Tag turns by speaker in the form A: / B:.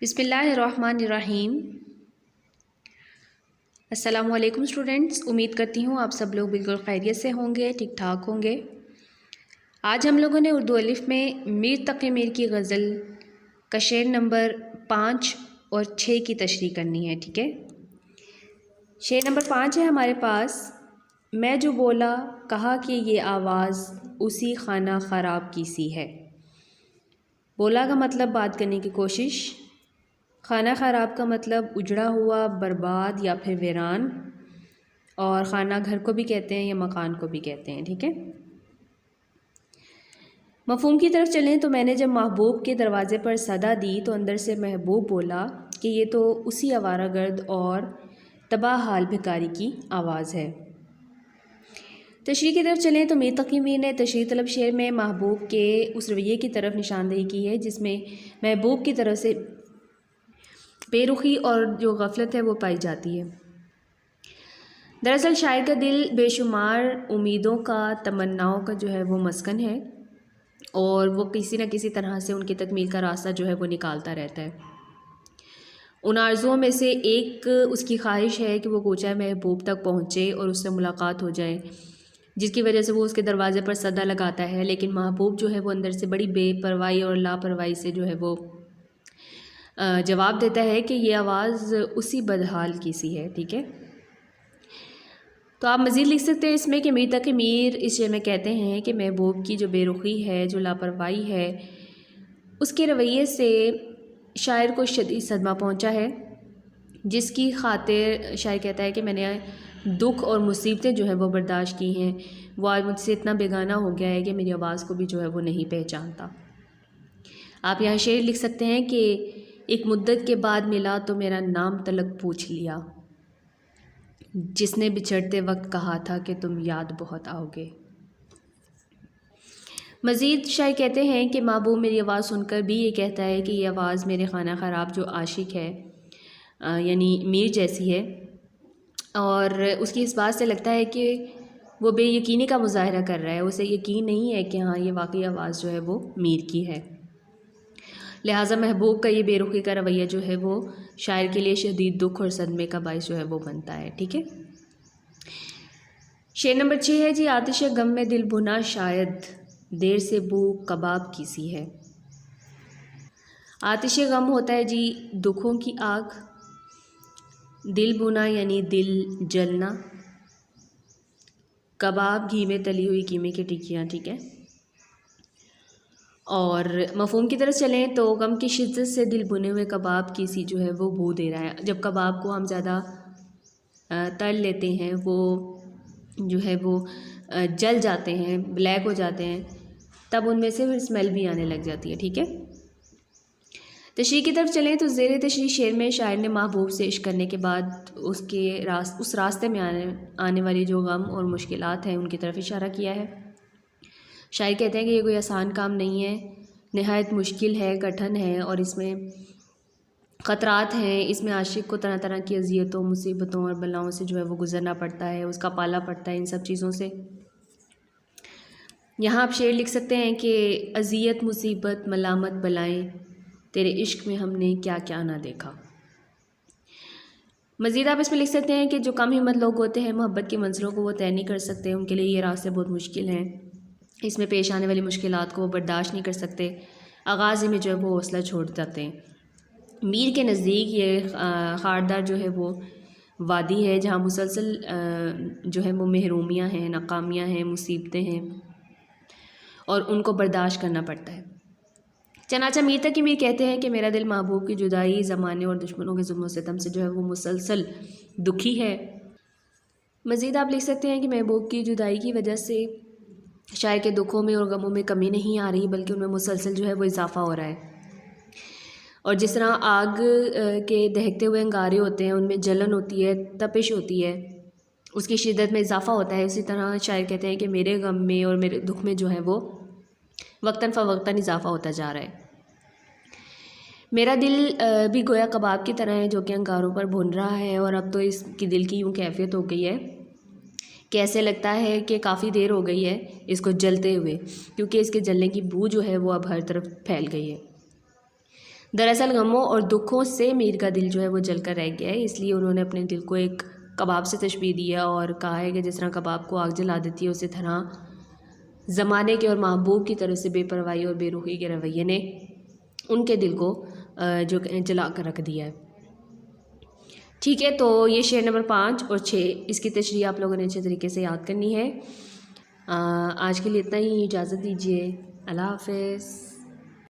A: बिस्मिल्लाहिर्रहमानिर्रहीम। अस्सलामुअलैकुम स्टूडेंट्स, उम्मीद करती हूँ आप सब लोग बिल्कुल खैरियत से होंगे, ठीक ठाक होंगे। आज हम लोगों ने उर्दू अलिफ़ में मीर तक़ी मीर की गज़ल का शेर नंबर 5 और 6 की तशरीह करनी है। ठीक है, शेर नंबर 5 है हमारे पास। मैं जो बोला कहा कि ये आवाज़ उसी खाना ख़राब की सी है। बोला का मतलब बात करने की कोशिश, खाना ख़राब का मतलब उजड़ा हुआ, बर्बाद या फिर वीरान, और खाना घर को भी कहते हैं या मकान को भी कहते हैं। ठीक है, मफ़हूम की तरफ चलें तो मैंने जब महबूब के दरवाज़े पर सदा दी तो अंदर से महबूब बोला कि ये तो उसी आवारागर्द और तबाह हाल भिखारी की आवाज़ है। तशरीह की तरफ चलें तो मीर तक़ी मीर ने तशरीह तलब शेर में महबूब के उस रवैये की तरफ निशानदेही की है जिसमें महबूब की तरफ से बेरुखी और जो गफलत है वो पाई जाती है। दरअसल शायर का दिल बेशुमार उम्मीदों का, तमन्नाओं का जो है वो मस्कन है और वो किसी न किसी तरह से उनकी तकमील का रास्ता जो है वो निकालता रहता है। उन आरज़ुओं में से एक उसकी ख्वाहिश है कि वो कोचा महबूब तक पहुँचे और उससे मुलाकात हो जाए, जिसकी वजह से वो उसके दरवाज़े पर सदा लगाता है। लेकिन महबूब जो है वो अंदर से बड़ी बेपरवाही और लापरवाही से जो है वो जवाब देता है कि ये आवाज़ उसी बदहाल की सी है। ठीक है, तो आप मज़ीद लिख सकते हैं इसमें कि मीर तक़ी मीर इस शेर में कहते हैं कि महबूब की जो बेरुखी है, जो लापरवाही है, उसके रवैये से शायर को शदीद सदमा पहुंचा है, जिसकी खातिर शायर कहता है कि मैंने दुख और मुसीबतें जो है वो बर्दाश्त की हैं, वो आज मुझसे इतना बेगाना हो गया है कि मेरी आवाज़ को भी जो है वो नहीं पहचानता। आप यहाँ शेर लिख सकते हैं कि एक मुद्दत के बाद मिला तो मेरा नाम तलक पूछ लिया, जिसने बिछड़ते वक्त कहा था कि तुम याद बहुत आओगे। मज़ीद शायर कहते हैं कि महबूब मेरी आवाज़ सुनकर भी ये कहता है कि ये आवाज़ मेरे खाना ख़राब जो आशिक है यानी मीर जैसी है, और उसकी इस बात से लगता है कि वो बेयकीनी का मुज़ाहरा कर रहा है, उसे यकीन नहीं है कि हाँ ये वाकई आवाज़ जो है वो मीर की है। लिहाजा महबूब का ये बेरुखी का रवैया जो है वो शायर के लिए शदीद दुख और सदमे का बाइस जो है वो बनता है। ठीक है, शेर नंबर 6 है जी। आतिश गम में दिल भुना शायद देर से बू कबाब की सी है। आतिश गम होता है जी दुखों की आग, दिल भुना यानी दिल जलना, कबाब घी में तली हुई कीमे की टिक्कियाँ। ठीक है, और मफ़हूम की तरफ चलें तो गम की शिद्दत से दिल भुने हुए कबाब की सी जो है वो बू दे रहा है। जब कबाब को हम ज़्यादा तल लेते हैं, वो जो है वो जल जाते हैं, ब्लैक हो जाते हैं, तब उनमें से फिर स्मेल भी आने लग जाती है। ठीक है, तशरीह की तरफ चलें तो ज़ेर तशरीह शेर में शायर ने महबूब से इश्क करने के बाद उस रास्ते में आने वाली जो गम और मुश्किलात हैं उनकी तरफ इशारा किया है। शायर कहते हैं कि ये कोई आसान काम नहीं है, नहायत मुश्किल है, कठिन है, और इसमें ख़तरात हैं। इसमें आशिक को तरह तरह की अजियतों, मुसीबतों और बलाओं से जो है वो गुज़रना पड़ता है, उसका पाला पड़ता है इन सब चीज़ों से। यहाँ आप शेर लिख सकते हैं कि अजियत, मुसीबत, मलामत, बलाएँ, तेरे इश्क में हमने क्या क्या ना देखा। मज़ीद आप इसमें लिख सकते हैं कि जो कम हिम्मत लोग होते हैं मोहब्बत की मंजिलों को वो तय नहीं कर सकते, उनके लिए ये रास्ते बहुत मुश्किल हैं, इसमें पेश आने वाली मुश्किलात को वो बर्दाश्त नहीं कर सकते, आगाज़ में जो है वो हौसला छोड़ जाते हैं। मीर के नज़दीक ये खारदार जो है वो वादी है जहाँ मुसलसल जो है वो महरूमियाँ हैं, नाकामियाँ हैं, मुसीबतें हैं, और उनको बर्दाश्त करना पड़ता है। चनाचा मीर तक़ी मीर कहते हैं कि मेरा दिल महबूब की जुदाई, ज़माने और दुश्मनों के जुल्म सितम से जो है वो मुसलसल दुखी है। मज़ीद आप लिख सकते हैं कि महबूब की जुदाई की वजह से शायर के दुखों में और गमों में कमी नहीं आ रही, बल्कि उनमें मुसलसल जो है वो इजाफ़ा हो रहा है। और जिस तरह आग के दहकते हुए अंगारे होते हैं, उनमें जलन होती है, तपिश होती है, उसकी शिद्दत में इजाफ़ा होता है, उसी तरह शायर कहते हैं कि मेरे गम में और मेरे दुख में जो है वो वक्तन फ़वक्तन इजाफ़ा होता जा रहा है। मेरा दिल भी गोया कबाब की तरह है जो कि अंगारों पर भुन रहा है, और अब तो इसकी दिल की यूँ कैफियत हो गई है कि ऐसे लगता है कि काफ़ी देर हो गई है इसको जलते हुए, क्योंकि इसके जलने की बू जो है वो अब हर तरफ फैल गई है। दरअसल गमों और दुखों से मीर का दिल जो है वो जलकर रह गया है, इसलिए उन्होंने अपने दिल को एक कबाब से तशबीह दिया और कहा है कि जिस तरह कबाब को आग जला देती है, उसी तरह ज़माने के और महबूब की तरफ से बेपरवाही और बेरुखी के रवैये ने उनके दिल को जो जला कर रख दिया है। ठीक है, तो ये शेर नंबर 5 और 6, इसकी तशरीह आप लोगों ने अच्छे तरीके से याद करनी है। आज के लिए इतना ही, इजाज़त दीजिए। अल्लाह हाफ़िज़।